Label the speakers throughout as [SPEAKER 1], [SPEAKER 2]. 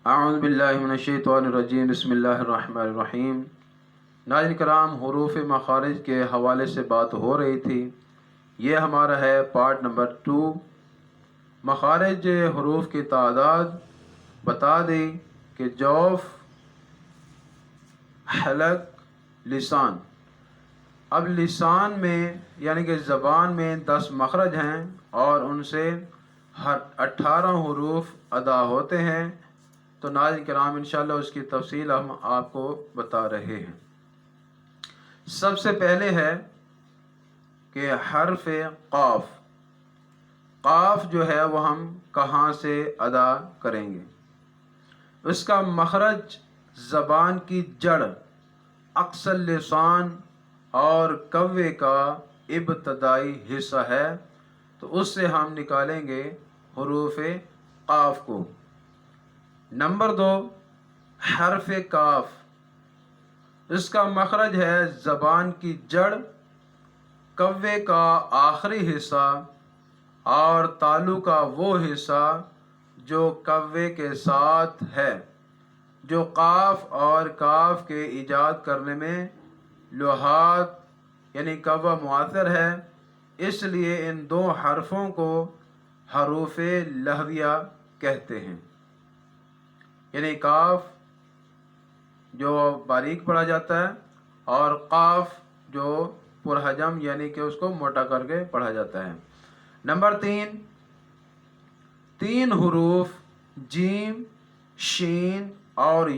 [SPEAKER 1] اعوذ باللہ من الشیطان الرجیم، بسم اللہ الرحمن الرحیم۔ ناظرین کرام، حروف مخارج کے حوالے سے بات ہو رہی تھی۔ یہ ہمارا ہے پارٹ نمبر 2۔ مخارج حروف کی تعداد بتا دی کہ جوف، حلق، لسان۔ اب لسان میں یعنی کہ زبان میں 10 مخرج ہیں اور ان سے 18 حروف ادا ہوتے ہیں۔ تو ناظرین کرام انشاءاللہ اس کی تفصیل ہم آپ کو بتا رہے ہیں۔ سب سے پہلے ہے کہ حرف قاف۔ قاف جو ہے وہ ہم کہاں سے ادا کریں گے؟ اس کا مخرج زبان کی جڑ، اقصی لسان اور کوے کا ابتدائی حصہ ہے، تو اس سے ہم نکالیں گے حروف قاف کو۔ نمبر 2، حرف کاف۔ اس کا مخرج ہے زبان کی جڑ، کوے کا آخری حصہ اور تالو کا وہ حصہ جو کوے کے ساتھ ہے، جو قاف اور کاف کے ایجاد کرنے میں لحاظ یعنی کوہ مؤثر ہے۔ اس لیے ان دو حرفوں کو حروف لہویہ کہتے ہیں، یعنی کاف جو باریک پڑھا جاتا ہے اور قاف جو پرحجم یعنی کہ اس کو موٹا کر کے پڑھا جاتا ہے۔ نمبر 3، 3 حروف جیم، شین اور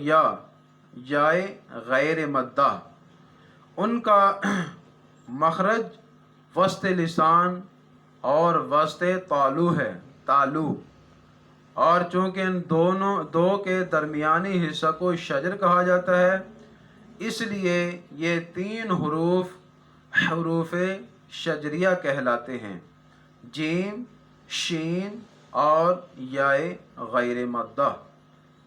[SPEAKER 1] یائے غیر مدہ، ان کا مخرج وسط لسان اور وسط تالو ہے، تالو۔ اور چونکہ ان دو کے درمیانی حصہ کو شجر کہا جاتا ہے، اس لیے یہ 3 حروف حروف شجریہ کہلاتے ہیں، جیم، شین اور یائے غیر مدہ،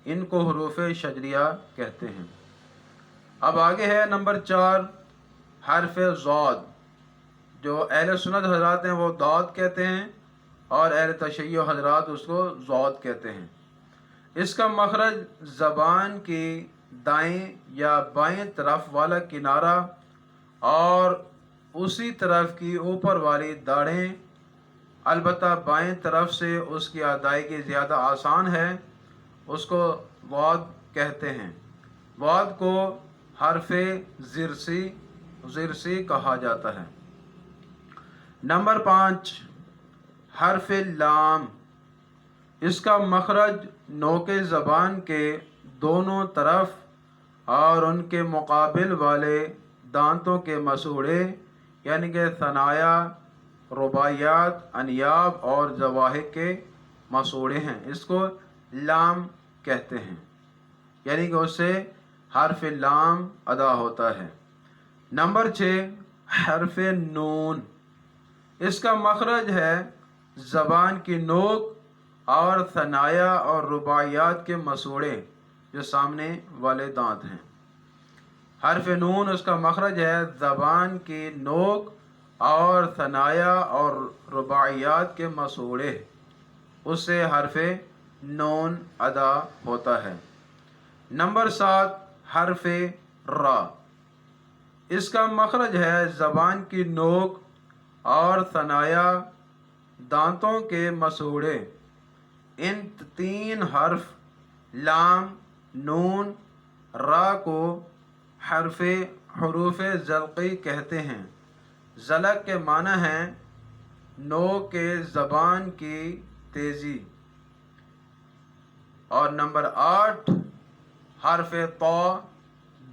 [SPEAKER 1] ان کو حروف شجریہ کہتے ہیں۔ اب آگے ہے نمبر 4، حرف ضاد۔ جو اہل سنت حضرات ہیں وہ ضاد کہتے ہیں اور اہل تشیع حضرات اس کو ضاد کہتے ہیں۔ اس کا مخرج زبان کی دائیں یا بائیں طرف والا کنارہ اور اسی طرف کی اوپر والی داڑھیں، البتہ بائیں طرف سے اس کی ادائیگی زیادہ آسان ہے، اس کو ضاد کہتے ہیں۔ ضاد کو حرف ضرسی کہا جاتا ہے۔ نمبر 5، حرف لام۔ اس کا مخرج نوک زبان کے دونوں طرف اور ان کے مقابل والے دانتوں کے مسوڑے یعنی کہ ثنایا، رباعیات، انیاب اور ضواحک کے مسوڑے ہیں، اس کو لام کہتے ہیں، یعنی کہ اس سے حرف لام ادا ہوتا ہے۔ نمبر 6، حرف نون۔ اس کا مخرج ہے زبان کی نوک اور ثنایا اور رباعیات کے مسوڑے جو سامنے والے دانت ہیں۔ حرف نون اس کا مخرج ہے زبان کی نوک اور ثنایا اور رباعیات کے مسوڑے، اس سے حرف نون ادا ہوتا ہے۔ نمبر 7، حرف را۔ اس کا مخرج ہے زبان کی نوک اور ثنایا، دانتوں کے مسوڑے۔ ان 3 حرف لام، نون، را کو حروف زلقی کہتے ہیں۔ زلق کے معنی ہیں نوک کے زبان کی تیزی۔ اور نمبر 8، حرف طا،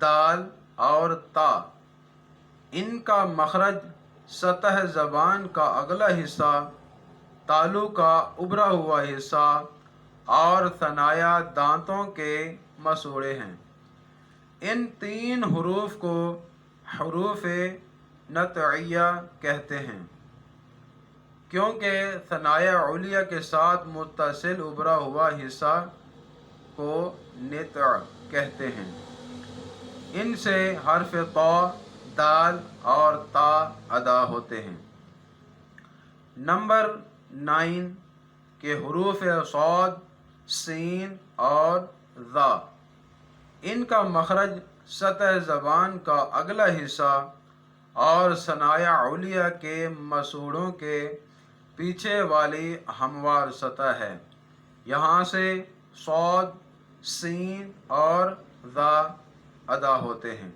[SPEAKER 1] دال اور تا۔ ان کا مخرج سطح زبان کا اگلا حصہ، تالو کا ابھرا ہوا حصہ اور ثنایا دانتوں کے مسوڑے ہیں۔ ان 3 حروف کو حروف نطعیہ کہتے ہیں، کیونکہ ثنایا علیہ کے ساتھ متصل ابھرا ہوا حصہ کو نطع کہتے ہیں۔ ان سے حرف طا، دال اور تا ادا ہوتے ہیں۔ نمبر 9 کے حروف صاد، سین اور ذا، ان کا مخرج سطح زبان کا اگلا حصہ اور ثنایا علیہ کے مسوڑوں کے پیچھے والی ہموار سطح ہے۔ یہاں سے صاد، سین اور ذا ادا ہوتے ہیں،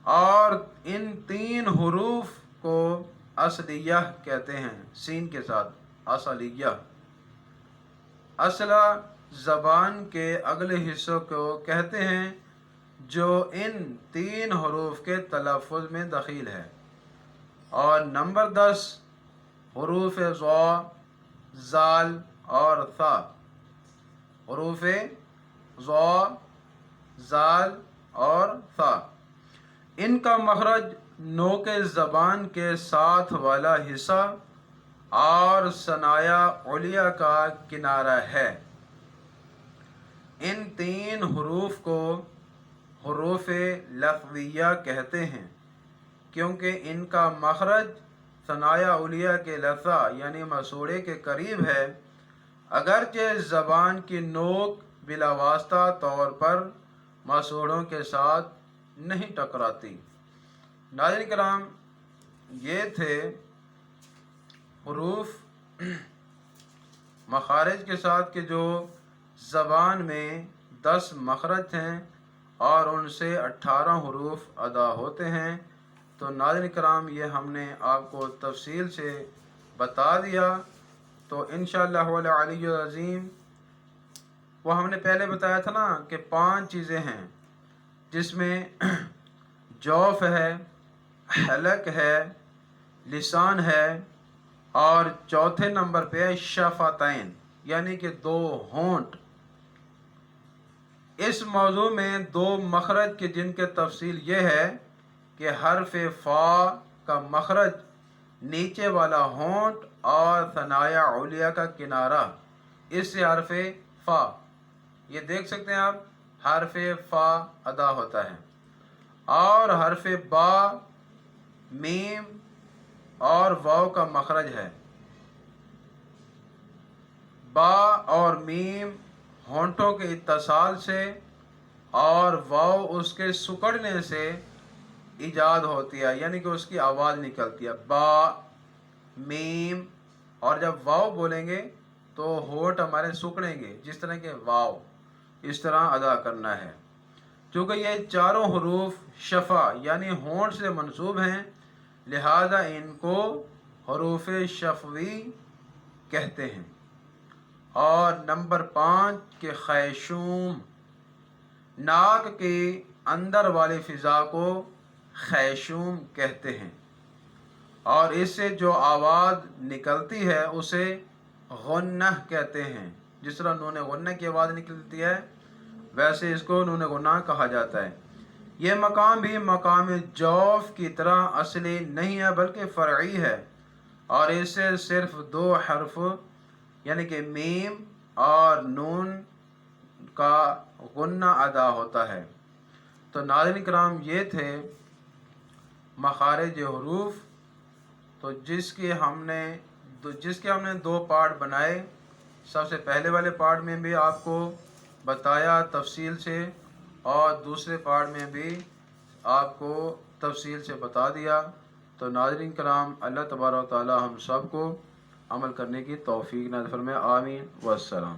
[SPEAKER 1] اور ان تین حروف کو اصلیہ کہتے ہیں، سین کے ساتھ اصلیہ۔ اصلہ زبان کے اگلے حصوں کو کہتے ہیں جو ان تین حروف کے تلفظ میں دخیل ہے۔ اور نمبر 10 حروف ضا، زال اور ثا۔ حروف ضا، زال اور ثا، ان کا مخرج نوک زبان کے ساتھ والا حصہ اور ثنایا علیہ کا کنارہ ہے۔ ان تین حروف کو حروف لفظیہ کہتے ہیں کیونکہ ان کا مخرج ثنایا علیہ کے لثہ یعنی مسوڑے کے قریب ہے، اگرچہ زبان کی نوک بلا واسطہ طور پر مسوڑوں کے ساتھ نہیں ٹکراتی۔ ناظرین کرام، یہ تھے حروف مخارج کے ساتھ کہ جو زبان میں 10 مخرج ہیں اور ان سے 18 حروف ادا ہوتے ہیں۔ تو ناظرین کرام، یہ ہم نے آپ کو تفصیل سے بتا دیا۔ تو انشاءاللہ العلی العظیم، وہ ہم نے پہلے بتایا تھا نا کہ 5 چیزیں ہیں، جس میں جوف ہے، حلق ہے، لسان ہے، اور چوتھے نمبر پہ ہے شفتین یعنی کہ 2 ہونٹ۔ اس موضوع میں 2 مخرج کے جن کے تفصیل یہ ہے کہ حرف فا کا مخرج نیچے والا ہونٹ اور ثنایا علیہ کا کنارہ، اس سے حرف فا، یہ دیکھ سکتے ہیں آپ، حرف فا ادا ہوتا ہے۔ اور حرف با، میم اور واو کا مخرج ہے۔ با اور میم ہونٹوں کے اتصال سے اور واو اس کے سکڑنے سے ایجاد ہوتی ہے، یعنی کہ اس کی آواز نکلتی ہے، با، میم۔ اور جب واو بولیں گے تو ہونٹ ہمارے سکڑیں گے، جس طرح کے واو، اس طرح ادا کرنا ہے۔ چونکہ یہ چاروں حروف شفا یعنی ہونٹ سے منسوب ہیں، لہذا ان کو حروف شفوی کہتے ہیں۔ اور نمبر 5 کہ خیشوم، ناک کے اندر والی فضا کو خیشوم کہتے ہیں، اور اس سے جو آواز نکلتی ہے اسے غنہ کہتے ہیں۔ جس طرح نون غنہ کی آواز نکلتی ہے ویسے اس کو نون غنہ کہا جاتا ہے۔ یہ مقام بھی مقام جوف کی طرح اصلی نہیں ہے بلکہ فرعی ہے، اور اس سے صرف 2 حرف یعنی کہ میم اور نون کا غنہ ادا ہوتا ہے۔ تو ناظرین کرام، یہ تھے مخارج حروف، تو جس کے ہم نے 2 پارٹ بنائے۔ سب سے پہلے والے پارٹ میں بھی آپ کو بتایا تفصیل سے، اور دوسرے پارٹ میں بھی آپ کو تفصیل سے بتا دیا۔ تو ناظرین کرام، اللہ تبارک و تعالی ہم سب کو عمل کرنے کی توفیق نصیب فرمائے، آمین والسلام۔